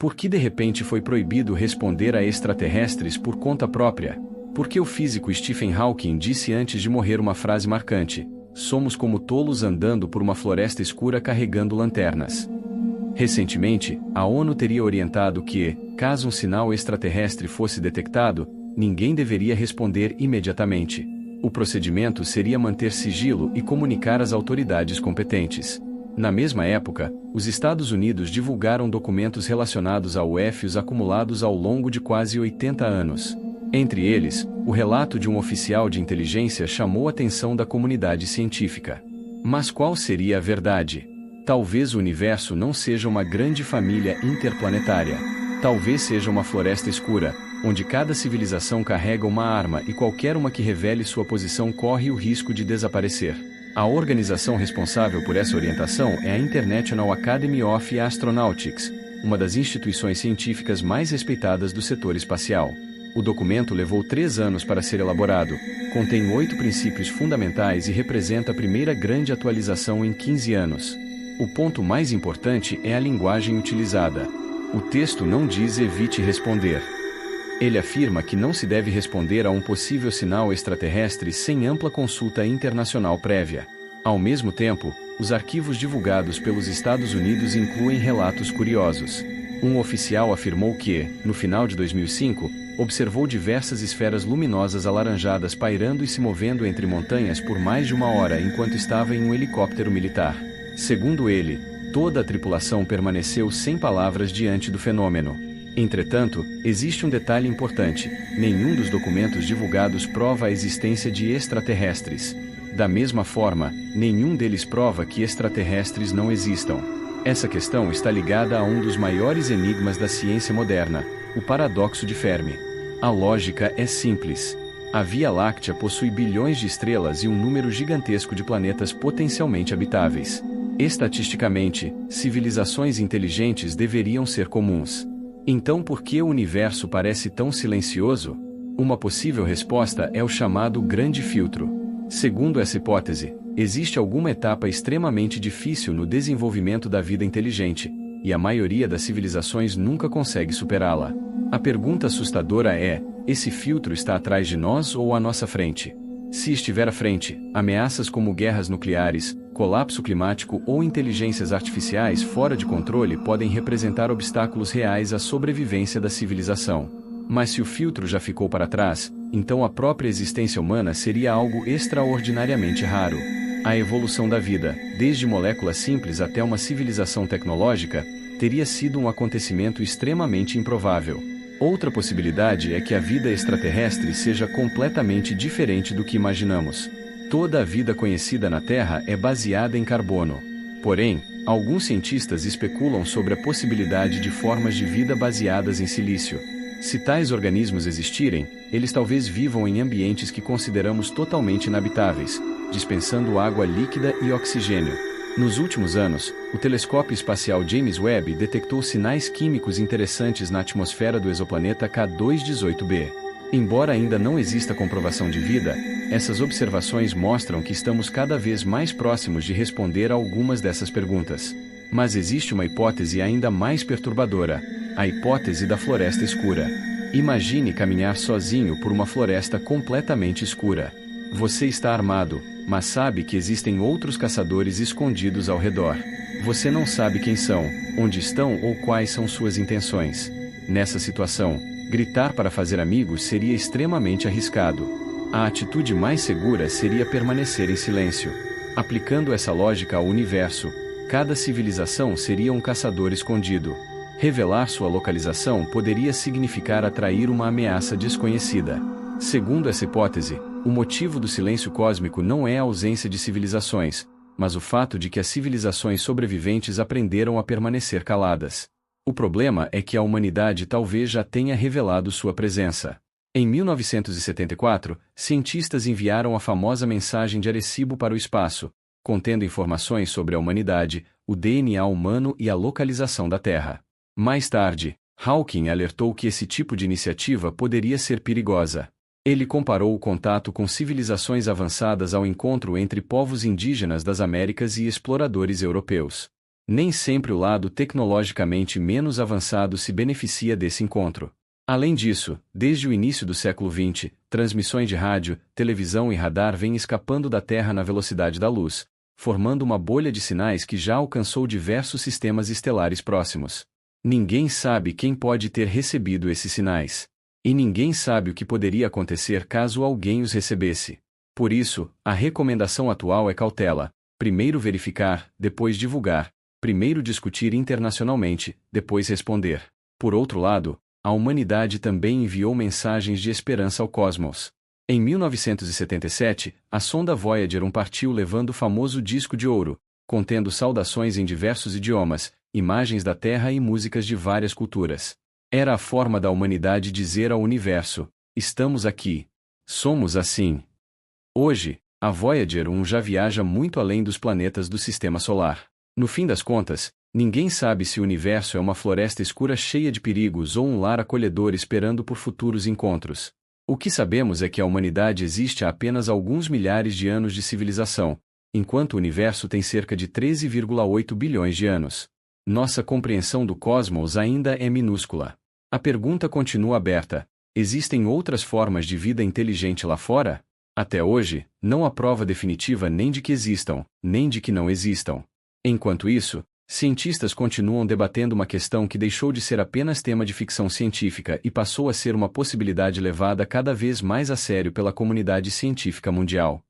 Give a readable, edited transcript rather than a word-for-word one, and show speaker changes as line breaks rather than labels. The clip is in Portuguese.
Por que de repente foi proibido responder a extraterrestres por conta própria? Porque o físico Stephen Hawking disse antes de morrer uma frase marcante: somos como tolos andando por uma floresta escura carregando lanternas. Recentemente, a ONU teria orientado que, caso um sinal extraterrestre fosse detectado, ninguém deveria responder imediatamente. O procedimento seria manter sigilo e comunicar às autoridades competentes. Na mesma época, os Estados Unidos divulgaram documentos relacionados a UFOs acumulados ao longo de quase 80 anos. Entre eles, o relato de um oficial de inteligência chamou a atenção da comunidade científica. Mas qual seria a verdade? Talvez o universo não seja uma grande família interplanetária. Talvez seja uma floresta escura, onde cada civilização carrega uma arma e qualquer uma que revele sua posição corre o risco de desaparecer. A organização responsável por essa orientação é a International Academy of Astronautics, uma das instituições científicas mais respeitadas do setor espacial. O documento levou 3 anos para ser elaborado, contém 8 princípios fundamentais e representa a primeira grande atualização em 15 anos. O ponto mais importante é a linguagem utilizada. O texto não diz evite responder. Ele afirma que não se deve responder a um possível sinal extraterrestre sem ampla consulta internacional prévia. Ao mesmo tempo, os arquivos divulgados pelos Estados Unidos incluem relatos curiosos. Um oficial afirmou que, no final de 2005, observou diversas esferas luminosas alaranjadas pairando e se movendo entre montanhas por mais de 1 hora enquanto estava em um helicóptero militar. Segundo ele, toda a tripulação permaneceu sem palavras diante do fenômeno. Entretanto, existe um detalhe importante: nenhum dos documentos divulgados prova a existência de extraterrestres. Da mesma forma, nenhum deles prova que extraterrestres não existam. Essa questão está ligada a um dos maiores enigmas da ciência moderna, o paradoxo de Fermi. A lógica é simples. A Via Láctea possui bilhões de estrelas e um número gigantesco de planetas potencialmente habitáveis. Estatisticamente, civilizações inteligentes deveriam ser comuns. Então por que o universo parece tão silencioso? Uma possível resposta é o chamado Grande Filtro. Segundo essa hipótese, existe alguma etapa extremamente difícil no desenvolvimento da vida inteligente, e a maioria das civilizações nunca consegue superá-la. A pergunta assustadora é: esse filtro está atrás de nós ou à nossa frente? Se estiver à frente, ameaças como guerras nucleares, colapso climático ou inteligências artificiais fora de controle podem representar obstáculos reais à sobrevivência da civilização. Mas se o filtro já ficou para trás, então a própria existência humana seria algo extraordinariamente raro. A evolução da vida, desde moléculas simples até uma civilização tecnológica, teria sido um acontecimento extremamente improvável. Outra possibilidade é que a vida extraterrestre seja completamente diferente do que imaginamos. Toda a vida conhecida na Terra é baseada em carbono. Porém, alguns cientistas especulam sobre a possibilidade de formas de vida baseadas em silício. Se tais organismos existirem, eles talvez vivam em ambientes que consideramos totalmente inabitáveis, dispensando água líquida e oxigênio. Nos últimos anos, o telescópio espacial James Webb detectou sinais químicos interessantes na atmosfera do exoplaneta K2-18b. Embora ainda não exista comprovação de vida, essas observações mostram que estamos cada vez mais próximos de responder a algumas dessas perguntas. Mas existe uma hipótese ainda mais perturbadora: a hipótese da floresta escura. Imagine caminhar sozinho por uma floresta completamente escura. Você está armado, mas sabe que existem outros caçadores escondidos ao redor. Você não sabe quem são, onde estão ou quais são suas intenções. Nessa situação, gritar para fazer amigos seria extremamente arriscado. A atitude mais segura seria permanecer em silêncio. Aplicando essa lógica ao universo, cada civilização seria um caçador escondido. Revelar sua localização poderia significar atrair uma ameaça desconhecida. Segundo essa hipótese, o motivo do silêncio cósmico não é a ausência de civilizações, mas o fato de que as civilizações sobreviventes aprenderam a permanecer caladas. O problema é que a humanidade talvez já tenha revelado sua presença. Em 1974, cientistas enviaram a famosa mensagem de Arecibo para o espaço, contendo informações sobre a humanidade, o DNA humano e a localização da Terra. Mais tarde, Hawking alertou que esse tipo de iniciativa poderia ser perigosa. Ele comparou o contato com civilizações avançadas ao encontro entre povos indígenas das Américas e exploradores europeus. Nem sempre o lado tecnologicamente menos avançado se beneficia desse encontro. Além disso, desde o início do século XX, transmissões de rádio, televisão e radar vêm escapando da Terra na velocidade da luz, formando uma bolha de sinais que já alcançou diversos sistemas estelares próximos. Ninguém sabe quem pode ter recebido esses sinais. E ninguém sabe o que poderia acontecer caso alguém os recebesse. Por isso, a recomendação atual é cautela: primeiro verificar, depois divulgar, primeiro discutir internacionalmente, depois responder. Por outro lado, a humanidade também enviou mensagens de esperança ao cosmos. Em 1977, a sonda Voyager 1 partiu levando o famoso disco de ouro, contendo saudações em diversos idiomas, imagens da Terra e músicas de várias culturas. Era a forma da humanidade dizer ao universo: estamos aqui. Somos assim. Hoje, a Voyager 1 já viaja muito além dos planetas do Sistema Solar. No fim das contas, ninguém sabe se o universo é uma floresta escura cheia de perigos ou um lar acolhedor esperando por futuros encontros. O que sabemos é que a humanidade existe há apenas alguns milhares de anos de civilização, enquanto o universo tem cerca de 13,8 bilhões de anos. Nossa compreensão do cosmos ainda é minúscula. A pergunta continua aberta: existem outras formas de vida inteligente lá fora? Até hoje, não há prova definitiva nem de que existam, nem de que não existam. Enquanto isso, cientistas continuam debatendo uma questão que deixou de ser apenas tema de ficção científica e passou a ser uma possibilidade levada cada vez mais a sério pela comunidade científica mundial.